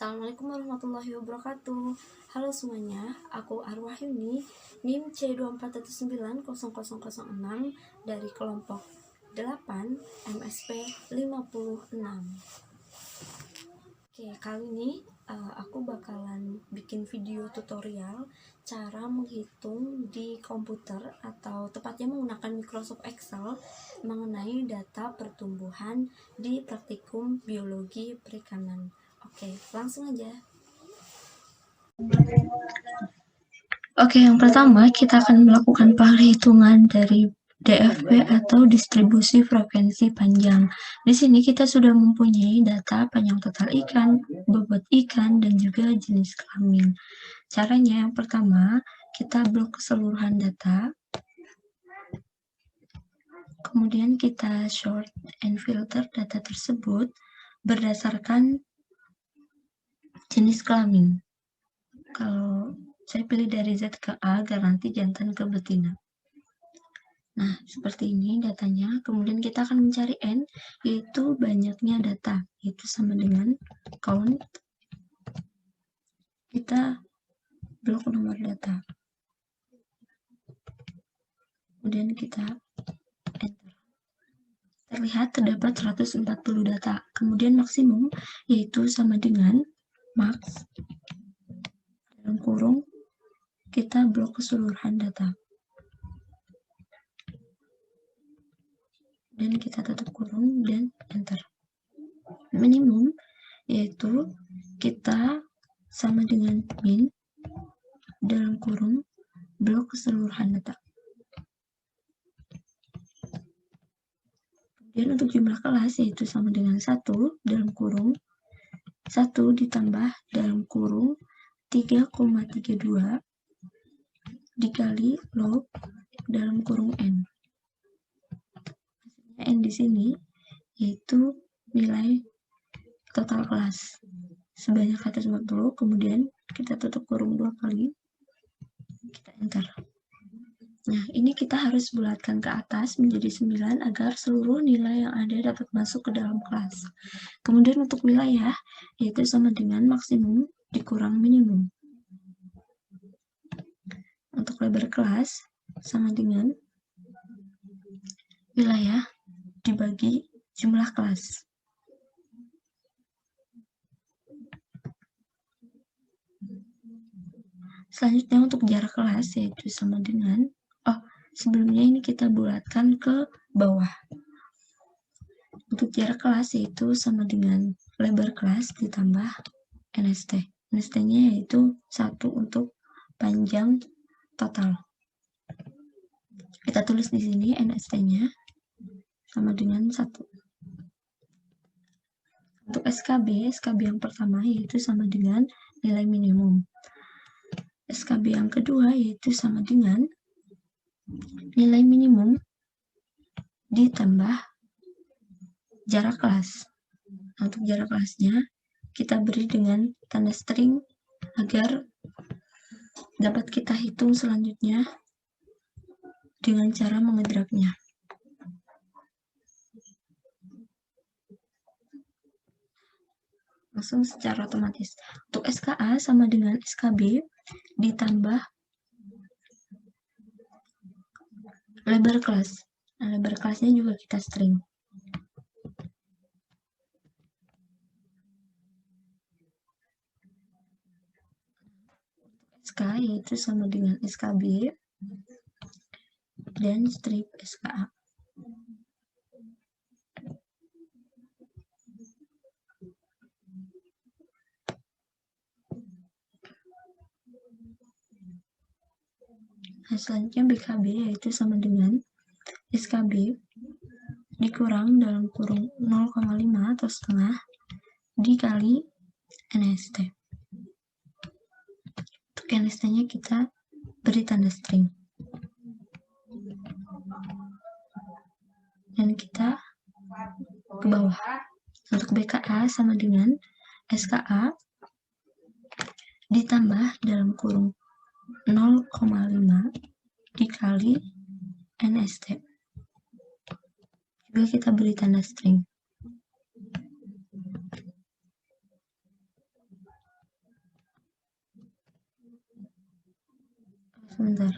Assalamualaikum warahmatullahi wabarakatuh. Halo semuanya, aku Arwahyuni, NIM C24190006 dari kelompok 8 MSP 56. Oke, kali ini aku bakalan bikin video tutorial cara menghitung di komputer atau tepatnya menggunakan Microsoft Excel mengenai data pertumbuhan di praktikum biologi perikanan. Oke, langsung aja. Oke, yang pertama kita akan melakukan perhitungan dari DFP atau distribusi frekuensi panjang. Di sini kita sudah mempunyai data panjang total ikan, bobot ikan, dan juga jenis kelamin. Caranya yang pertama, kita blok keseluruhan data. Kemudian kita sort and filter data tersebut berdasarkan jenis kelamin. Kalau saya pilih dari Z ke A, garanti jantan ke betina. Nah, seperti ini datanya. Kemudian kita akan mencari N, yaitu banyaknya data. Yaitu sama dengan count. Kita blok nomor data. Kemudian kita enter. Terlihat terdapat 140 data. Kemudian maksimum, yaitu sama dengan max. Dalam kurung, kita blok keseluruhan data. Dan kita tutup kurung dan enter. Minimum yaitu kita sama dengan min dalam kurung blok keseluruhan data. Kemudian untuk jumlah kelas yaitu sama dengan 1 dalam kurung 1 ditambah dalam kurung 3,32 dikali log dalam kurung n. N di sini yaitu nilai total kelas sebanyak 140, kemudian kita tutup kurung 2 kali, kita enter. Nah, ini kita harus bulatkan ke atas menjadi 9 agar seluruh nilai yang ada dapat masuk ke dalam kelas. Kemudian untuk wilayah yaitu sama dengan maksimum dikurang minimum. Untuk lebar kelas sama dengan wilayah dibagi jumlah kelas. Selanjutnya untuk jarak kelas yaitu sama dengan, sebelumnya ini kita bulatkan ke bawah. Untuk jarak kelas yaitu sama dengan lebar kelas ditambah NST. NST-nya yaitu 1 untuk panjang total. Kita tulis di sini NST-nya sama dengan 1. Untuk SKB yang pertama yaitu sama dengan nilai minimum. SKB yang kedua yaitu sama dengan nilai minimum ditambah jarak kelas. Untuk jarak kelasnya kita beri dengan tanda string agar dapat kita hitung selanjutnya dengan cara mengedragnya. Langsung secara otomatis. Untuk SKA sama dengan SKB ditambah lebar kelas. Nah, lebar kelasnya juga kita string. SK yaitu sama dengan SKB dan strip SKA. Nah, selanjutnya BKB yaitu sama dengan SKB dikurang dalam kurung 0,5 atau setengah dikali NST. Untuk NST-nya kita beri tanda string. Dan kita ke bawah. Untuk BKA sama dengan SKA ditambah dalam kurung 0,5 dikali NST. Juga kita beri tanda string. sebentar.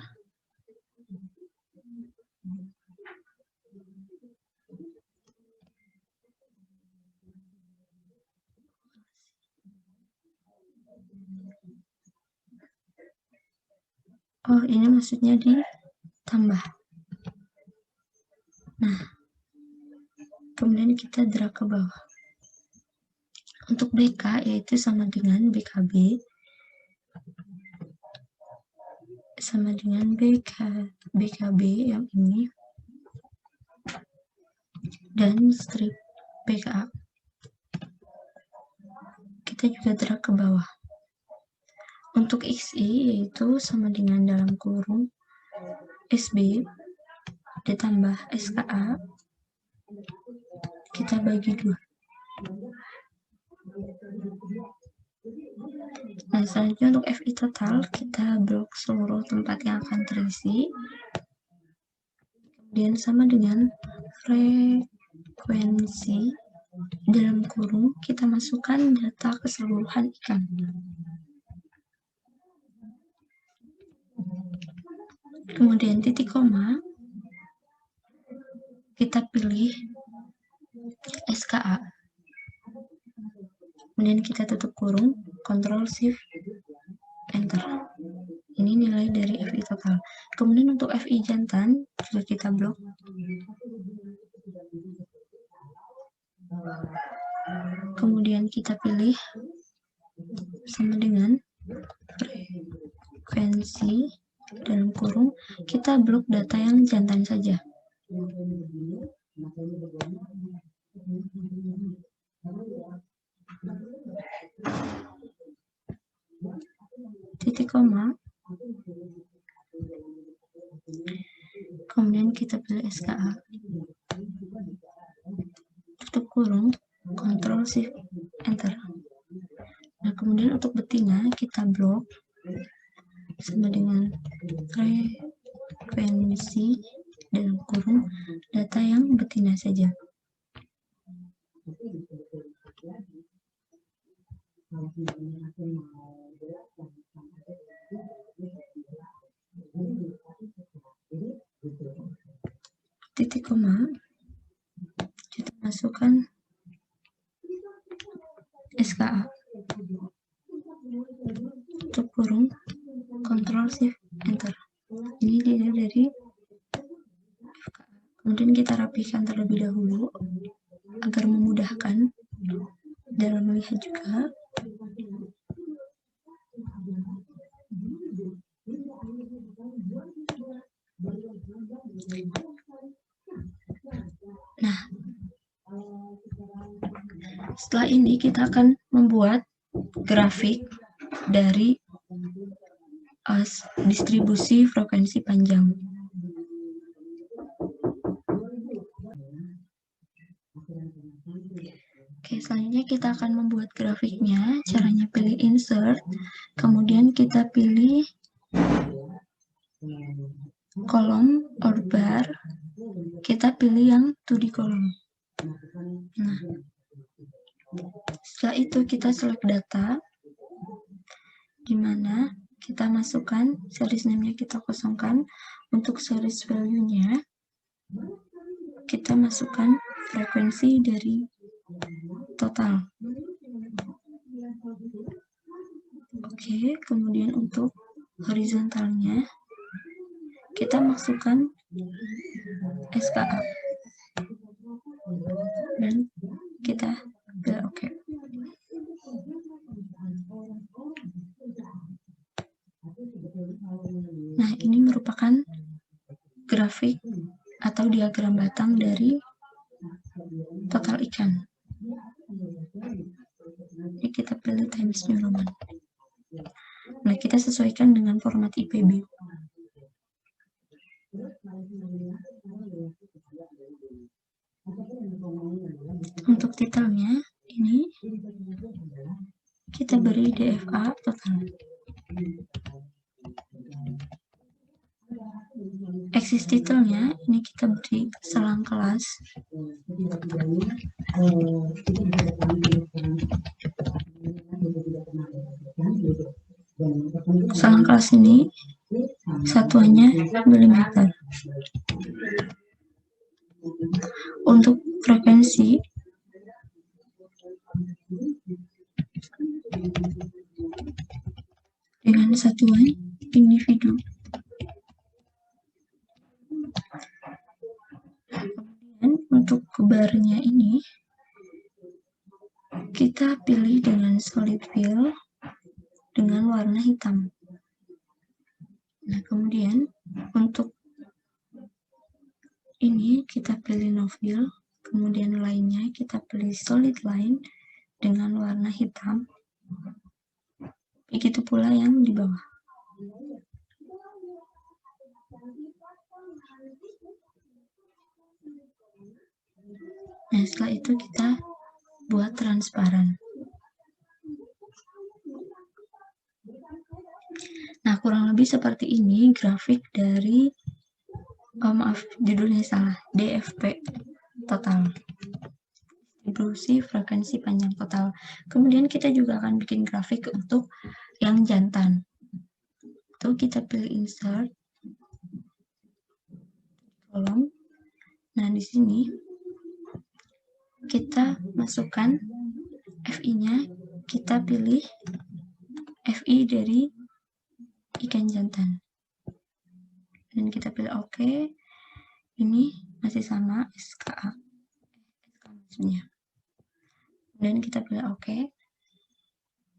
Oh, ini maksudnya ditambah. Nah, kemudian kita drag ke bawah. Untuk BK yaitu sama dengan BKB sama dengan BKB yang ini dan strip BKA. Kita juga drag ke bawah. Untuk XI yaitu sama dengan dalam kurung SB ditambah SKA, kita bagi 2. Nah, selanjutnya untuk FI total, kita blok seluruh tempat yang akan terisi. Kemudian sama dengan frekuensi dalam kurung, kita masukkan data keseluruhan ikan. Kemudian titik koma, kita pilih SKA. Kemudian kita tutup kurung, Ctrl Shift Enter. Ini nilai dari FI total. Kemudian untuk FI jantan juga kita blok. Kemudian kita pilih sama dengan frekuensi dalam kurung, kita blok data yang jantan saja. Titik koma, kemudian kita pilih SKA, tutup kurung, Ctrl Shift Enter. Nah, kemudian untuk betina kita blok sama dengan frekuensi dalam kurung data yang betina saja. Titik koma, kita masukkan SKA, tutup kurung, Ctrl Shift Enter. Ini data dari FKA. Kemudian kita rapikan terlebih dahulu agar memudahkan dalam melihat juga. Nah, setelah ini kita akan membuat grafik dari distribusi frekuensi panjang. Oke, selanjutnya kita akan membuat grafiknya. Caranya pilih insert, kemudian kita pilih kolom or bar, kita pilih yang 2D kolom. Nah, setelah itu kita select data, di mana kita masukkan series name-nya, kita kosongkan. Untuk series value-nya kita masukkan frekuensi dari total. Oke, kemudian untuk horizontalnya kita masukkan SKA dan kita pilih OK. Nah, ini merupakan grafik atau diagram batang dari total ikan. Ini kita pilih Times New Roman. Nah, kita sesuaikan dengan format IPB. Untuk titelnya ini kita beri DFA total. Exist titelnya ini kita beri selang kelas. Selang kelas ini satuannya milimeter. Untuk frekuensi dengan satuan individu. Kemudian untuk barnya ini kita pilih dengan solid fill dengan warna hitam. Nah, kemudian untuk ini kita pilih no fill, kemudian lainnya kita pilih solid line dengan warna hitam. Begitu pula yang di bawah. Nah, setelah itu kita buat transparan. Nah, kurang lebih seperti ini grafik dari maaf, judulnya salah, DFP total, distribusi frekuensi panjang total. Kemudian kita juga akan bikin grafik untuk yang jantan. Itu kita pilih insert kolom. Nah, di sini kita masukkan FI-nya, kita pilih FI dari ikan jantan. Dan kita pilih OK. Ini masih sama SKA. maksudnya. Dan kita pilih OK.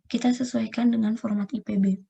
Kita sesuaikan dengan format IPB.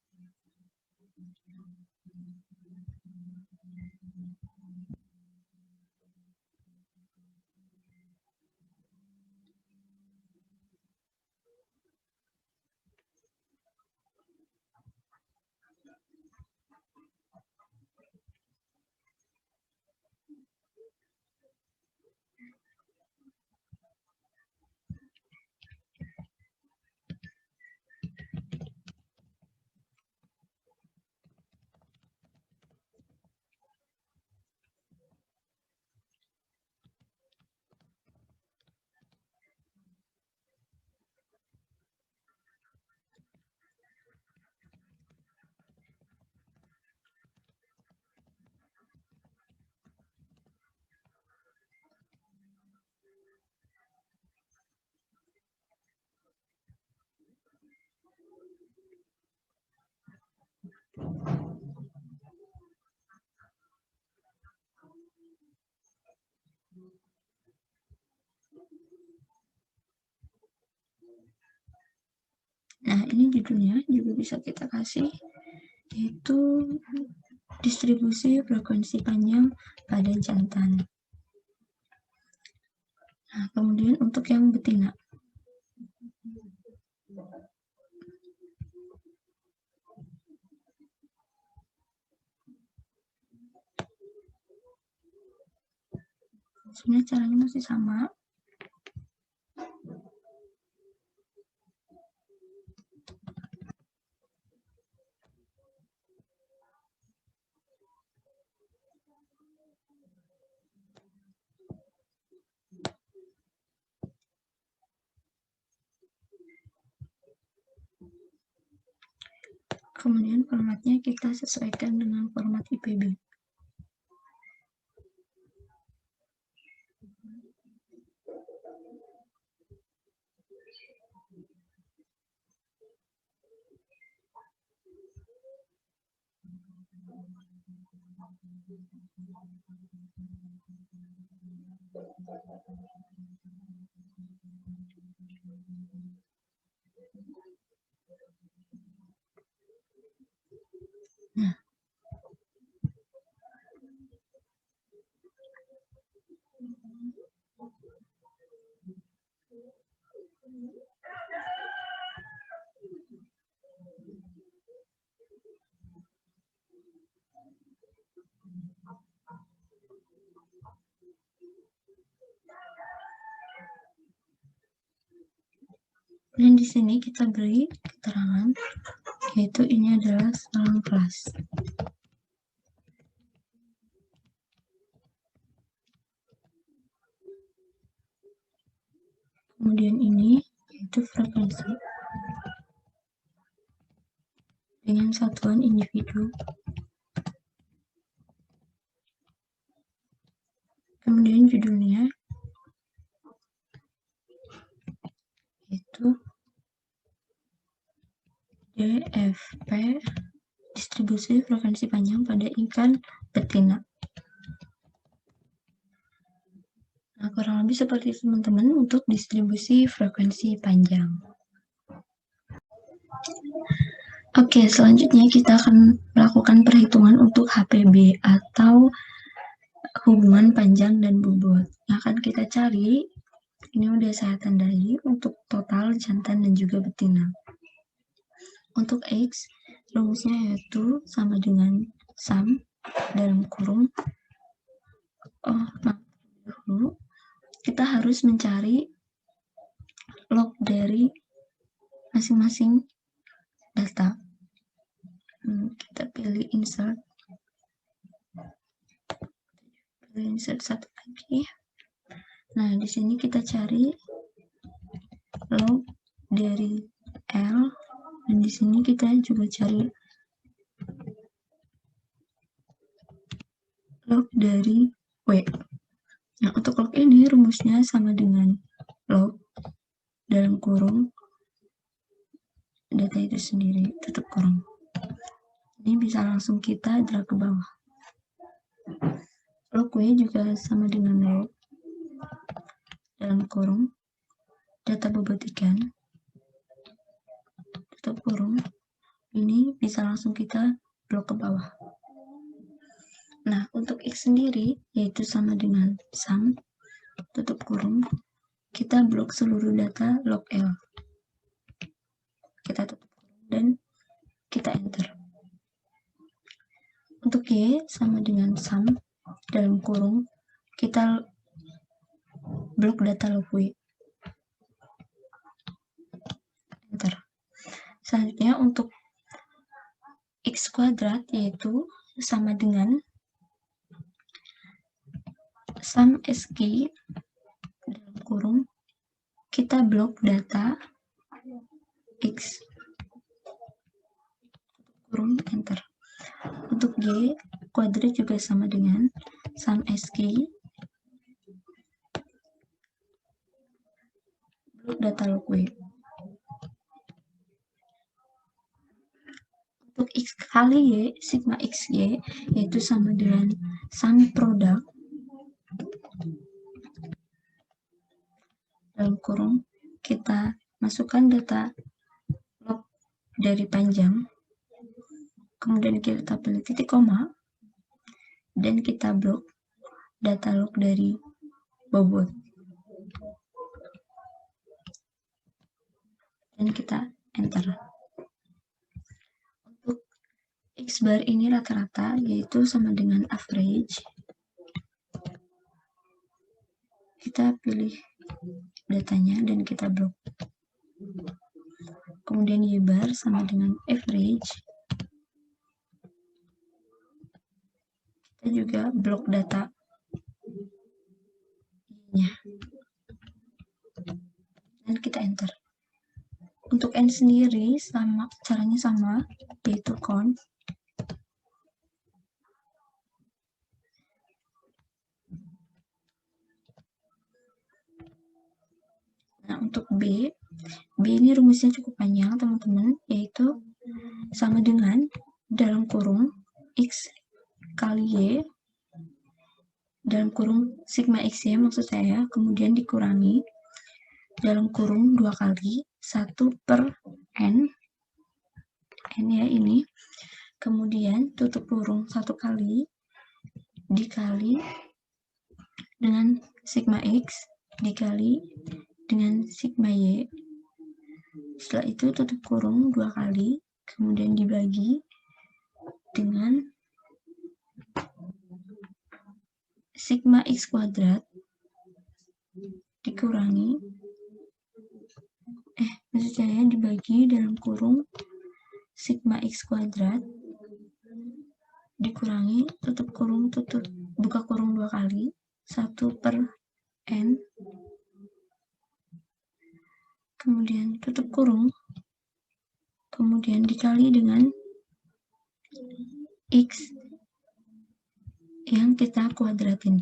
Nah, ini judulnya juga bisa kita kasih, yaitu distribusi frekuensi panjang pada jantan. Nah, kemudian untuk yang betina. Sebenarnya caranya masih sama. Kemudian formatnya kita sesuaikan dengan format IPB. Nah, dan di sini kita beri keterangan, yaitu ini adalah salam kelas. Kemudian ini yaitu frekuensi dengan satuan individu. DFP distribusi frekuensi panjang pada ikan betina. Nah, kurang lebih seperti itu teman-teman untuk distribusi frekuensi panjang. Oke, selanjutnya kita akan melakukan perhitungan untuk HPB atau hubungan panjang dan bobot. Yang akan kita cari, ini udah saya tandai untuk total jantan dan juga betina. Untuk X, rumusnya yaitu sama dengan sum dalam kurung. Dulu kita harus mencari log dari masing-masing data. Kita pilih insert satu lagi. Nah, di sini kita cari log dari L, dan di sini kita juga cari log dari W. Nah, untuk log ini rumusnya sama dengan log dalam kurung data itu sendiri tutup kurung. Ini bisa langsung kita drag ke bawah. Log W juga sama dengan log dalam kurung data bobot ikan tutup kurung. Ini bisa langsung kita blok ke bawah. Nah, untuk X sendiri yaitu sama dengan sum tutup kurung, kita blok seluruh data log L. Kita tutup kurung dan kita enter. Untuk Y sama dengan sum dalam kurung, kita blok data log W. Enter. Selanjutnya untuk X kuadrat yaitu sama dengan sum SG dalam kurung, kita blok data X kurung enter. Untuk Y kuadrat juga sama dengan sum SG blok data log W. Untuk X kali Y, sigma XY yaitu sama dengan sum produk dalam kurung, kita masukkan data log dari panjang, kemudian kita pilih titik koma, dan kita blok data log dari bobot. Dan kita enter. Untuk X bar ini rata-rata yaitu sama dengan average. Kita pilih datanya dan kita blok. Kemudian Y bar sama dengan average. Kita juga blok data Y-nya. Dan kita enter. Untuk N sendiri sama, caranya sama, yaitu count. Nah, untuk B ini rumusnya cukup panjang, teman-teman, yaitu sama dengan dalam kurung X kali Y dalam kurung sigma XY maksud saya, kemudian dikurangi dalam kurung 2 kali 1 per N ya ini, kemudian tutup kurung 1 kali dikali dengan sigma X dikali dengan sigma Y. Setelah itu tutup kurung 2 kali, kemudian dibagi dengan sigma X kuadrat dikurangi maksud saya dibagi dalam kurung sigma X kuadrat dikurangi tutup kurung buka kurung 2 kali 1 per N, kemudian tutup kurung, kemudian dikali dengan X yang kita kuadratin,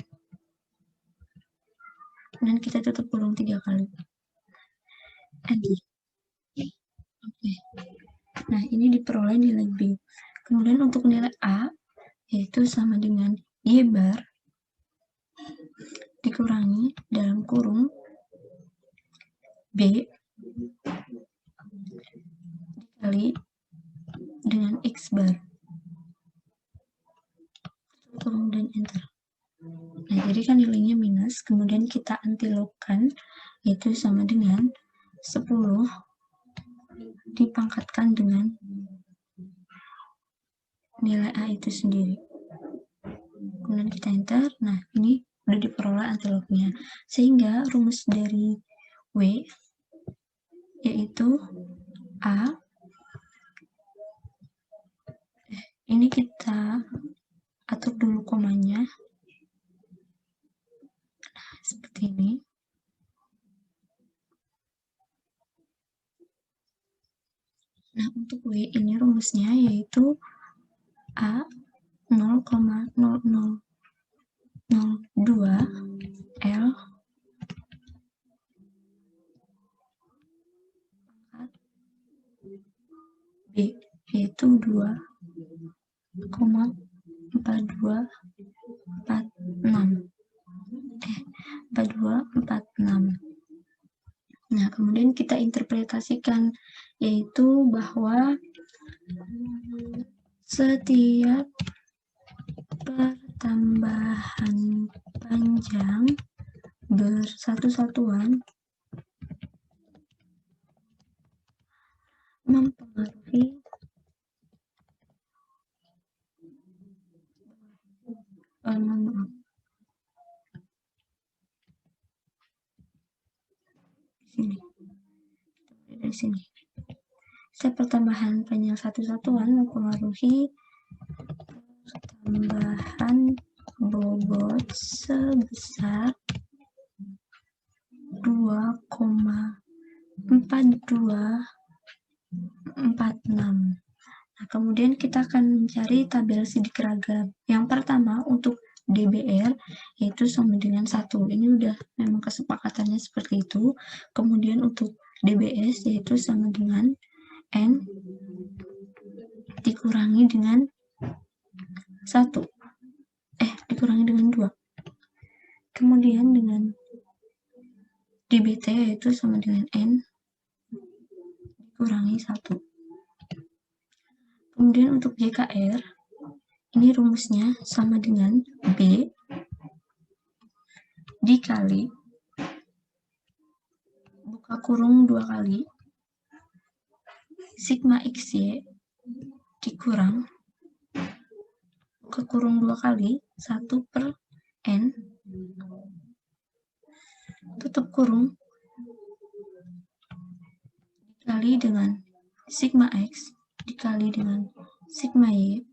dan kita tutup kurung 3 kali. Enter. Oke. Nah, ini diperoleh nilai B. Kemudian untuk nilai A, yaitu sama dengan Y bar dikurangi dalam kurung B dikali dengan X bar. Kurung dan enter. Nah, jadi kan nilainya minus, kemudian kita antilogkan, yaitu sama dengan 10 dipangkatkan dengan nilai A itu sendiri. Kemudian kita enter. Nah, ini udah diperoleh antilognya. Sehingga rumus dari W yaitu A. Ini kita atur dulu komanya. Nah, seperti ini. Nah, untuk W ini rumusnya yaitu A 0,0002 L B, yaitu 4246. Nah, kemudian kita interpretasikan, yaitu bahwa setiap pertambahan panjang bersatu-satuan mempengaruhi dari sini. Setiap pertambahan panjang satu-satuan mempengaruhi pertambahan bobot sebesar 2,4246. Nah, kemudian kita akan mencari tabel sidik ragam. Yang pertama untuk DBR yaitu sama dengan 1. Ini udah memang kesepakatannya seperti itu. Kemudian untuk DBS yaitu sama dengan N dikurangi dengan 1. Dikurangi dengan 2. Kemudian dengan DBT yaitu sama dengan N dikurangi 1. Kemudian untuk JKR, ini rumusnya sama dengan B dikali buka kurung 2 kali sigma XY dikurang buka kurung 2 kali 1 per N tutup kurung dikali dengan sigma X dikali dengan sigma Y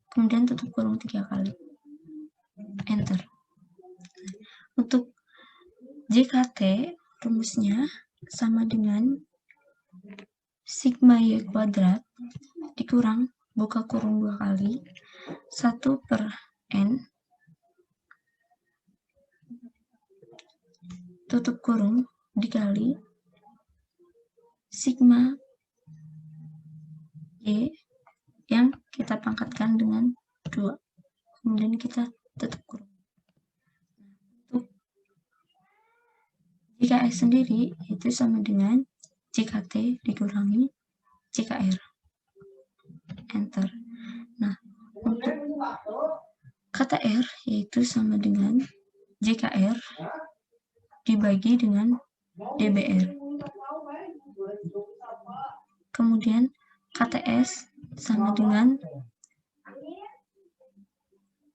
kemudian tutup kurung 3 kali enter. Untuk JKT rumusnya sama dengan sigma Y kuadrat dikurang buka kurung 2 kali 1 per N tutup kurung dikali sigma Y yang kita pangkatkan dengan 2. Kemudian kita tutup kurung. Untuk JKS sendiri itu sama dengan JKT dikurangi JKR. Enter. Nah, untuk KTR yaitu sama dengan JKR dibagi dengan DBR. Kemudian KTS sama dengan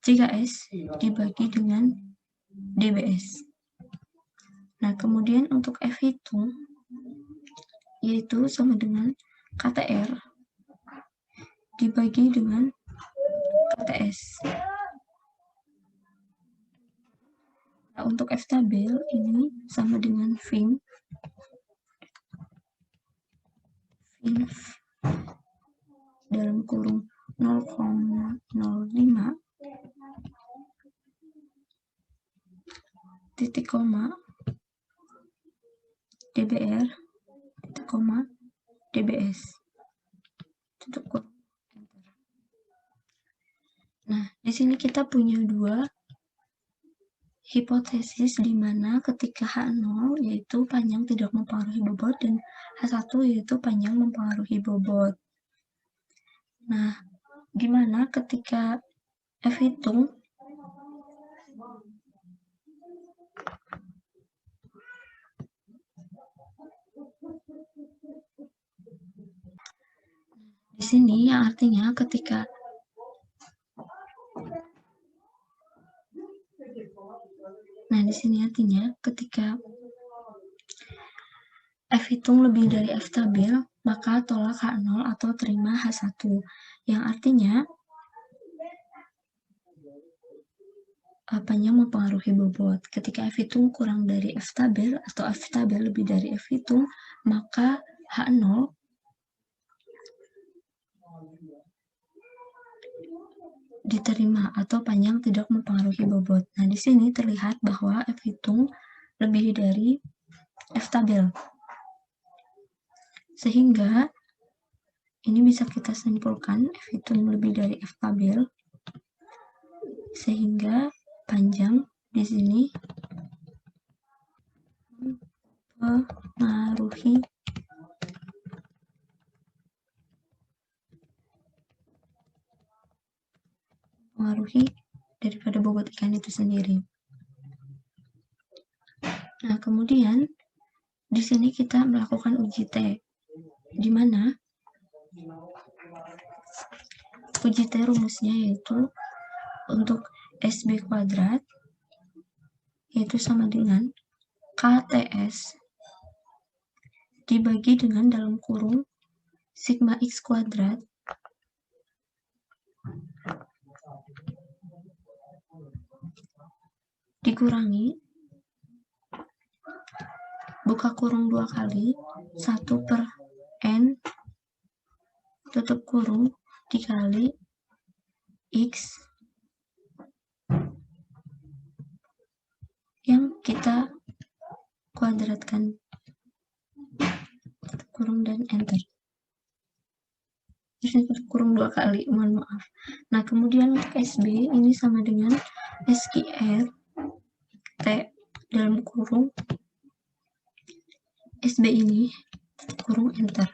JKS dibagi dengan DBS. Nah, kemudian untuk F hitung yaitu sama dengan KTR dibagi dengan KTS. Nah, untuk F tabel ini sama dengan VIN dalam kurung 0,05 titik koma DBR titik koma dbs. Tutup kurung. Nah, di sini kita punya dua hipotesis di mana ketika H0 yaitu panjang tidak mempengaruhi bobot dan H1 yaitu panjang mempengaruhi bobot. Nah, gimana ketika F hitung di sini, yang artinya ketika di sini artinya ketika F hitung lebih dari F stabil, maka tolak H0 atau terima H1. Yang artinya panjang mempengaruhi bobot. Ketika F hitung kurang dari F stabil atau F stabil lebih dari F hitung, maka H0 diterima atau panjang tidak mempengaruhi bobot. Nah, di sini terlihat bahwa F hitung lebih dari F stabil. Sehingga ini bisa kita simpulkan F hitung lebih dari F stabil. Sehingga panjang di sini mempengaruhi daripada bobot ikan itu sendiri. Nah, kemudian di sini kita melakukan uji T, di mana uji T rumusnya yaitu untuk SB kuadrat yaitu sama dengan KTS dibagi dengan dalam kurung sigma X kuadrat dikurangi buka kurung 2 kali 1/n tutup kurung dikali X yang kita kuadratkan, tutup kurung dan enter. Terus tutup kurung 2 kali, mohon maaf. Nah, kemudian untuk SB ini sama dengan SQR T dalam kurung SB ini tutup kurung enter.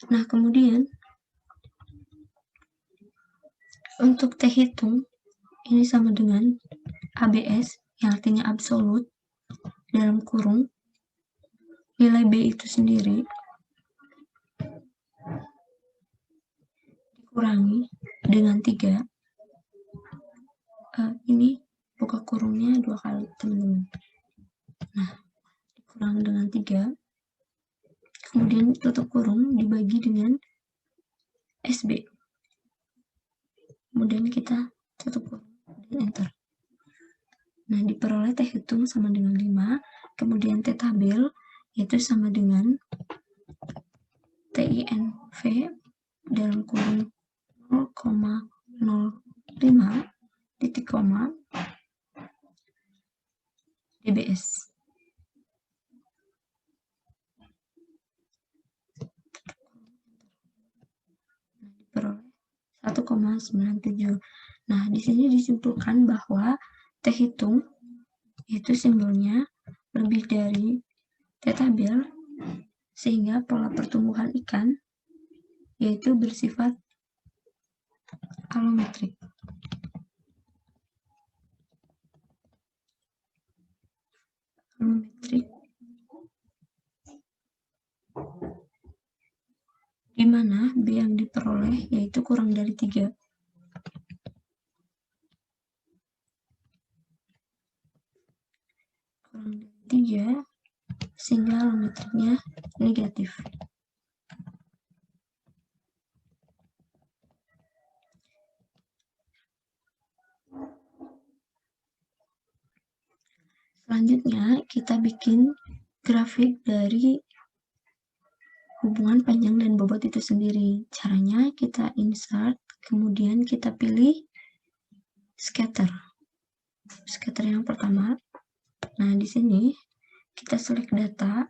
Nah, kemudian untuk T hitung ini sama dengan ABS yang artinya absolut dalam kurung nilai B itu sendiri dikurangi dengan 3. Ini buka kurungnya 2 kali, teman-teman. Nah, dikurangi dengan 3. Kemudian tutup kurung dibagi dengan SB. Kemudian kita tutup kurung dan enter. Nah, diperoleh T hitung sama dengan 5, kemudian T tabel yaitu sama dengan TINV dalam kurung 0,05 titik koma dbs. Diperoleh 1,97. Nah, di sini disimpulkan bahwa T hitung itu simbolnya lebih dari T tabel sehingga pola pertumbuhan ikan yaitu bersifat alometrik. Di mana B yang diperoleh yaitu kurang dari 3. Kurang dari 3 sehingga alometriknya negatif. Selanjutnya kita bikin grafik dari hubungan panjang dan bobot itu sendiri. Caranya kita insert, kemudian kita pilih scatter. Scatter yang pertama. Nah, di sini kita select data.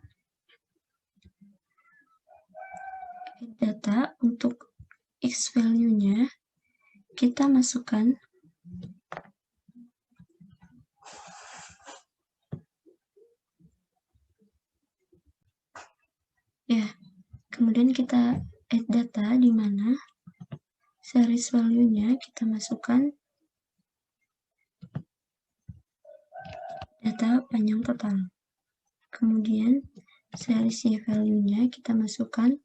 add data untuk X value-nya kita masukkan ya, kemudian kita add data di mana series value-nya kita masukkan data panjang total. Kemudian series Y value-nya kita masukkan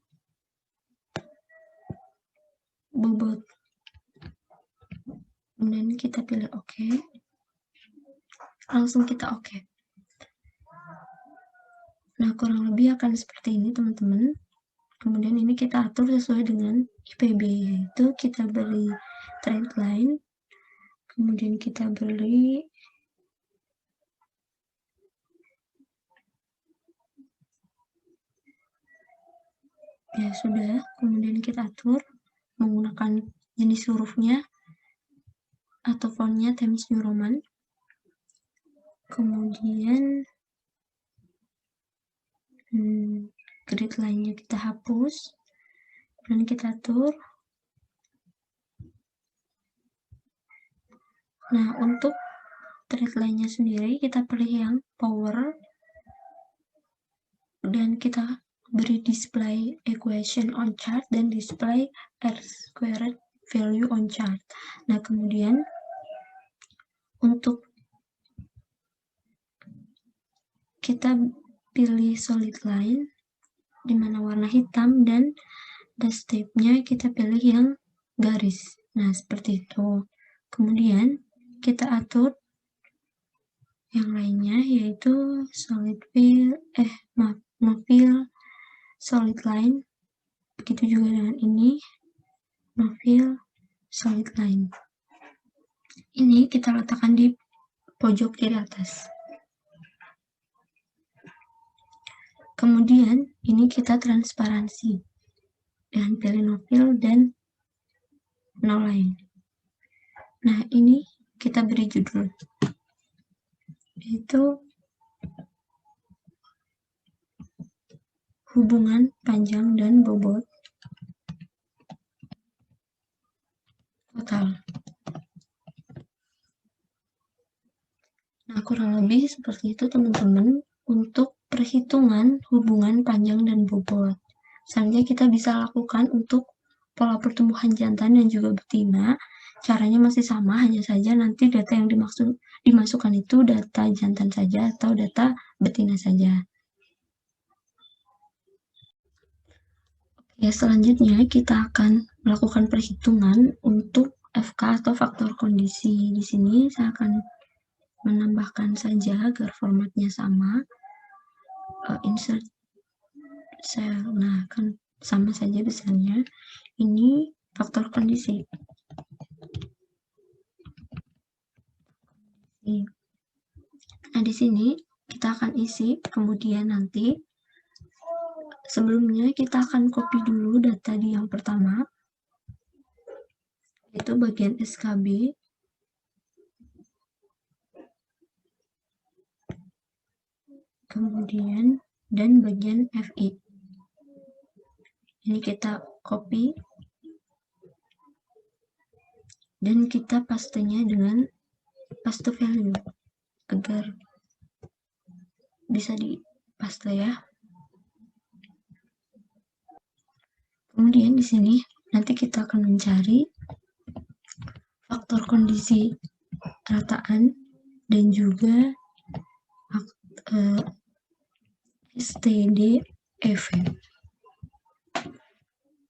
bobot. Kemudian kita pilih OK. Langsung kita OK. Nah, kurang lebih akan seperti ini, teman-teman. Kemudian ini kita atur sesuai dengan IPB, yaitu kita beri trend line, kemudian kita beri ya sudah, kemudian kita atur menggunakan jenis hurufnya atau fontnya Times New Roman. Kemudian grid line-nya kita hapus dan kita atur. Nah, untuk thread line-nya sendiri kita pilih yang power dan kita beri display equation on chart dan display R squared value on chart. Nah, kemudian untuk kita pilih solid line di mana warna hitam dan dash type-nya kita pilih yang garis. Nah, seperti itu. Kemudian kita atur yang lainnya yaitu solid fill, no fill, solid line. Begitu juga dengan ini, no fill, solid line. Ini kita letakkan di pojok kiri atas. Kemudian ini kita transparansi dengan pilih no fill dan no line. Nah, ini kita beri judul yaitu hubungan panjang dan bobot total. Nah, kurang lebih seperti itu, teman-teman, untuk perhitungan hubungan panjang dan bobot. Selanjutnya kita bisa lakukan untuk pola pertumbuhan jantan dan juga betina. Caranya masih sama, hanya saja nanti data yang dimasukkan itu data jantan saja atau data betina saja. Oke, selanjutnya kita akan melakukan perhitungan untuk FK atau faktor kondisi. Di sini saya akan menambahkan saja agar formatnya sama. Insert cell. Nah, kan sama saja besarnya. Ini faktor kondisi. Nah, di sini kita akan isi, kemudian nanti sebelumnya kita akan copy dulu data di yang pertama, yaitu bagian SKB. Kemudian dan bagian FI. Ini kita copy dan kita pastenya dengan paste value agar bisa dipaste ya. Kemudian di sini nanti kita akan mencari faktor kondisi rataan dan juga STDEV.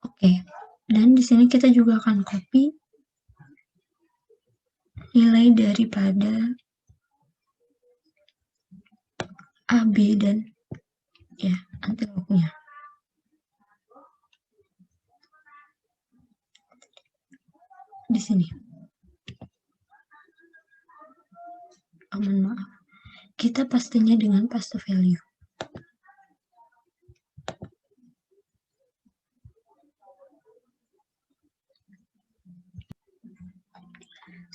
Oke, dan di sini kita juga akan copy nilai daripada AB dan ya antilopnya. Di sini. Mohon maaf. Kita pastenya dengan paste value.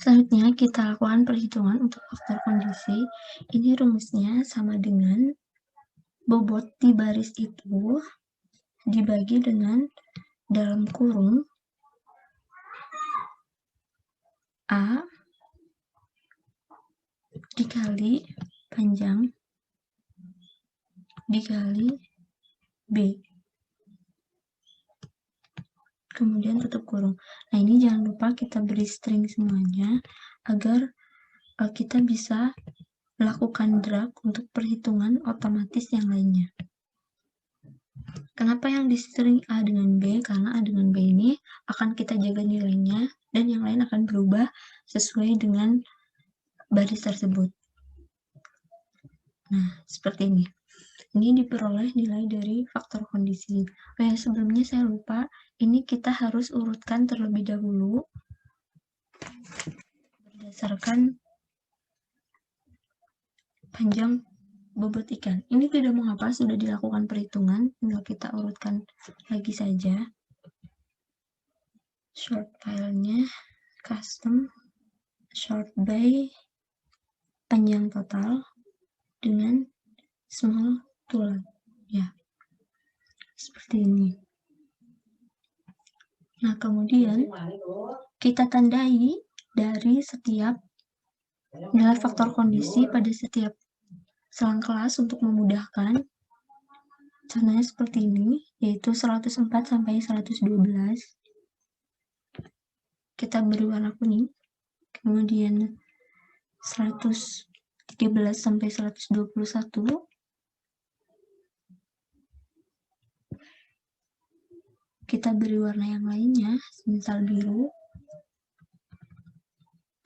Selanjutnya kita lakukan perhitungan untuk faktor kondisi. Ini rumusnya sama dengan bobot di baris itu dibagi dengan dalam kurung A dikali panjang dikali B. Kemudian tutup kurung. Nah, ini jangan lupa kita beri string semuanya agar kita bisa melakukan drag untuk perhitungan otomatis yang lainnya. Kenapa yang di string A dengan B? Karena A dengan B ini akan kita jaga nilainya dan yang lain akan berubah sesuai dengan baris tersebut. Nah, seperti ini. Ini diperoleh nilai dari faktor kondisi. Oh ya, sebelumnya saya lupa, ini kita harus urutkan terlebih dahulu berdasarkan panjang bobot ikan. Ini tidak mengapa, sudah dilakukan perhitungan, tinggal kita urutkan lagi saja. Short filenya, custom, short by, panjang total, dengan small tulang. Ya, seperti ini. Nah, kemudian kita tandai dari setiap nilai faktor kondisi pada setiap selang kelas untuk memudahkan. Caranya seperti ini, yaitu 104 sampai 112. Kita beri warna kuning. Kemudian 113 sampai 121. Kita beri warna yang lainnya, misal biru.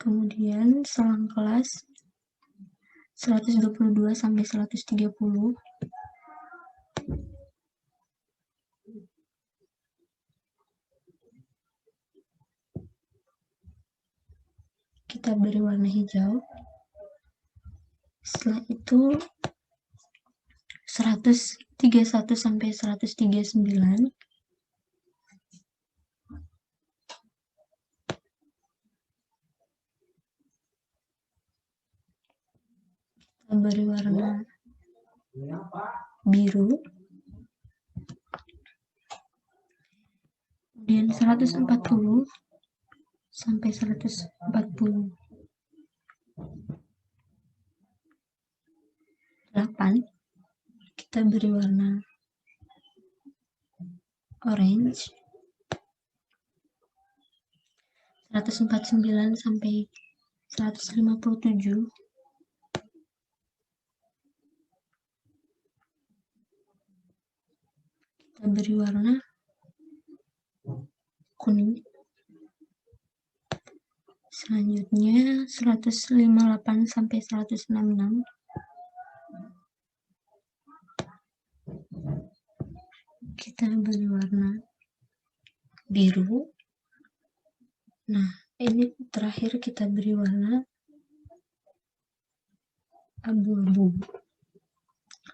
Kemudian selang kelas 122 sampai 130. Kita beri warna hijau. Setelah itu 131 sampai 139. Kita beri warna biru. Kemudian 140 sampai 148. Kita beri warna orange. 149 sampai 157. Kita beri warna kuning. Selanjutnya 158 sampai 166. Kita beri warna biru. Nah, ini terakhir kita beri warna abu-abu.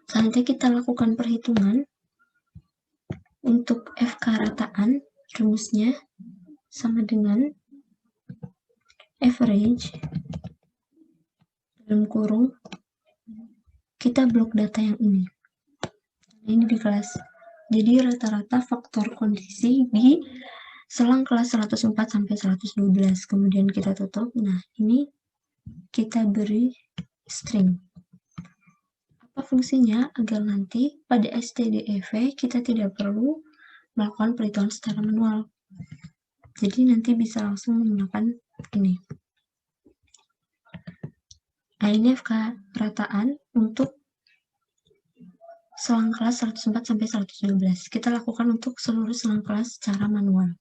Selanjutnya kita lakukan perhitungan untuk FK rataan, rumusnya sama dengan average dalam kurung kita blok data yang ini. Ini di kelas. Jadi rata-rata faktor kondisi di selang kelas 104 sampai 112. Kemudian kita tutup. Nah, ini kita beri string. Apa fungsinya? Agar nanti pada stdev kita tidak perlu melakukan perhitungan secara manual. Jadi nanti bisa langsung menggunakan ini. Nah, ini FK rataan untuk selang kelas 104 sampai 112. Kita lakukan untuk seluruh selang kelas secara manual.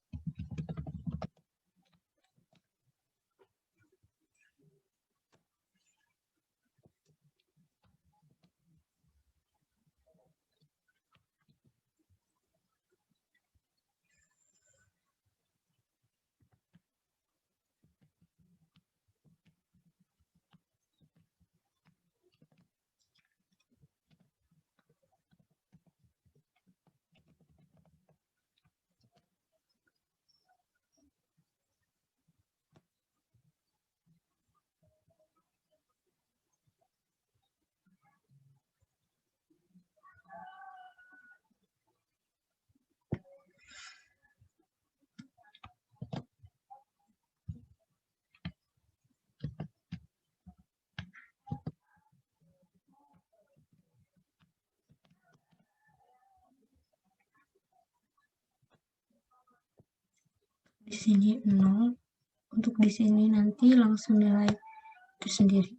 di sini 0, untuk di sini nanti langsung nilai itu sendiri.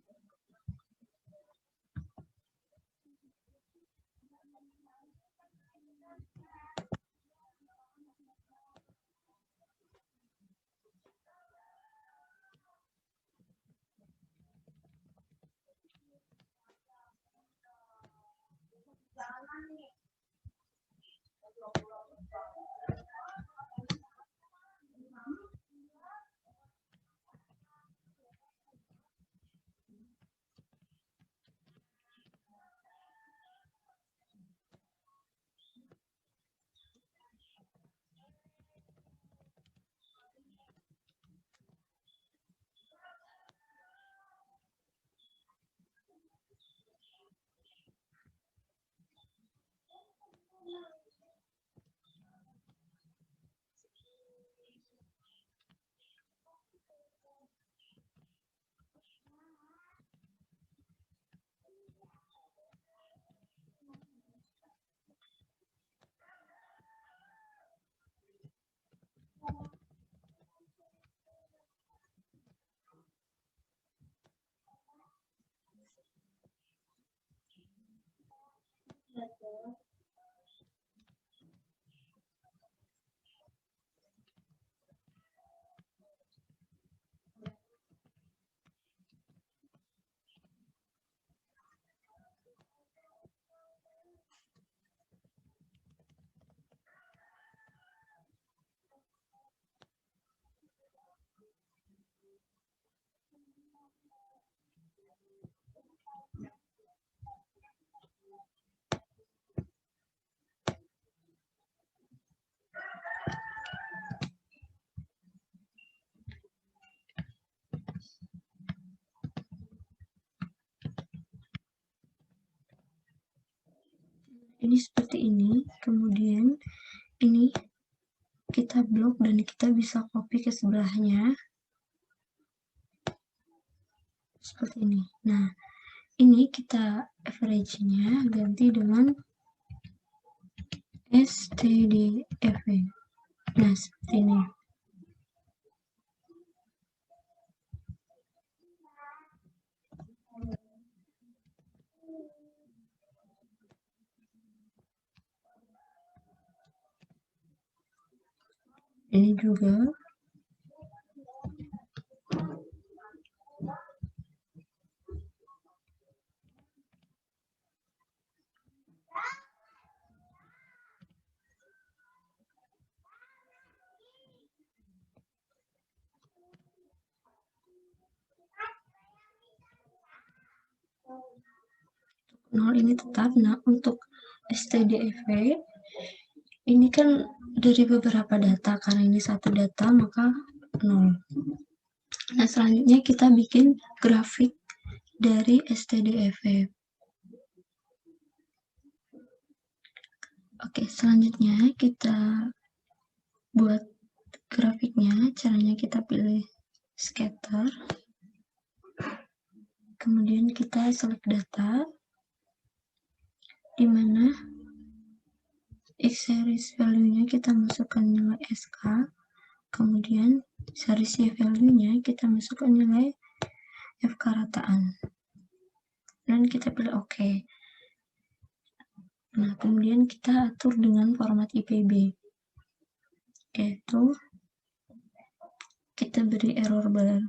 Ini seperti ini, kemudian ini kita blok dan kita bisa copy ke sebelahnya seperti ini. Nah, ini kita average-nya ganti dengan stdfv. Nah, seperti ini. Ini juga nol ini tetap. Nah, untuk stdfv ini kan dari beberapa data, karena ini satu data maka 0. Nah, selanjutnya kita bikin grafik dari stdfv. Oke, selanjutnya kita buat grafiknya. Caranya kita pilih scatter, kemudian kita select data, di mana X series value-nya kita masukkan nilai SK, kemudian series Y value-nya kita masukkan nilai FK rataan, dan kita pilih OK. Nah, kemudian kita atur dengan format IPB, yaitu kita beri error bar.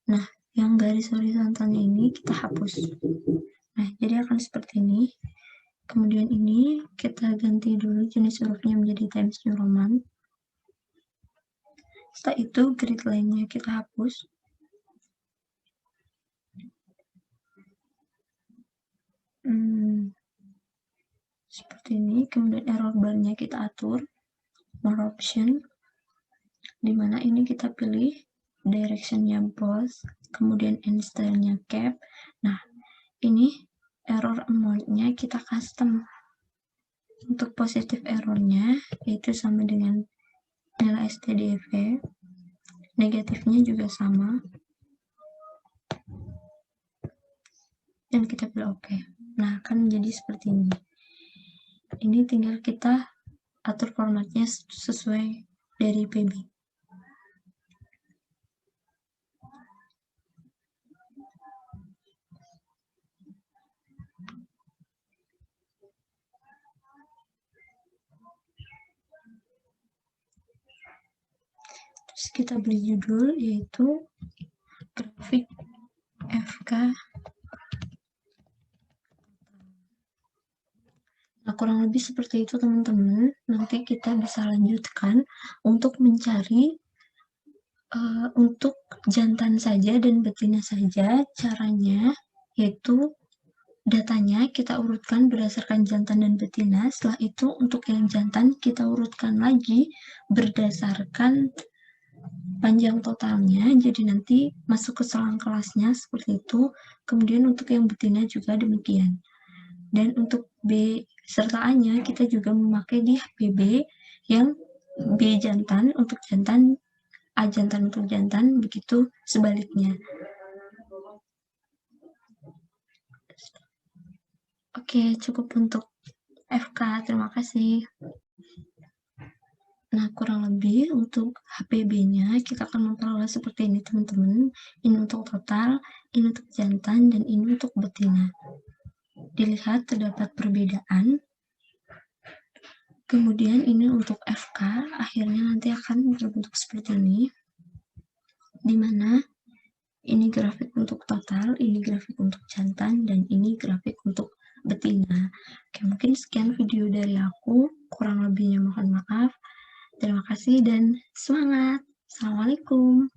Nah, yang garis horizontalnya ini kita hapus. Nah, jadi akan seperti ini. Kemudian ini kita ganti dulu jenis hurufnya menjadi Times New Roman. Setelah itu grid line-nya kita hapus. Seperti ini. Kemudian error bar-nya kita atur more option, dimana ini kita pilih direction-nya both, kemudian end style-nya cap. Nah, ini error amount-nya kita custom. Untuk positif error-nya yaitu sama dengan nilai stdfv, negatifnya juga sama, dan kita pilih OK. Nah, akan menjadi seperti ini. Ini tinggal kita atur formatnya sesuai dari PB. Terus kita beri judul yaitu grafik FK. Nah, kurang lebih seperti itu teman-teman. Nanti kita bisa lanjutkan untuk mencari untuk jantan saja dan betina saja. Caranya yaitu datanya kita urutkan berdasarkan jantan dan betina. Setelah itu untuk yang jantan kita urutkan lagi berdasarkan panjang totalnya. Jadi nanti masuk ke selang kelasnya seperti itu. Kemudian untuk yang betina juga demikian. Dan untuk B serta A-nya kita juga memakai di HPB yang B jantan untuk jantan, A jantan untuk jantan, begitu sebaliknya. Oke, cukup untuk FK. Terima kasih. Nah, kurang lebih untuk HPB-nya kita akan memperoleh seperti ini, teman-teman. Ini untuk total, ini untuk jantan, dan ini untuk betina. Dilihat terdapat perbedaan. Kemudian ini untuk FK, akhirnya nanti akan berbentuk seperti ini. Di mana ini grafik untuk total, ini grafik untuk jantan, dan ini grafik untuk betina. Oke, mungkin sekian video dari aku. Kurang lebihnya mohon maaf. Terima kasih dan semangat. Assalamualaikum.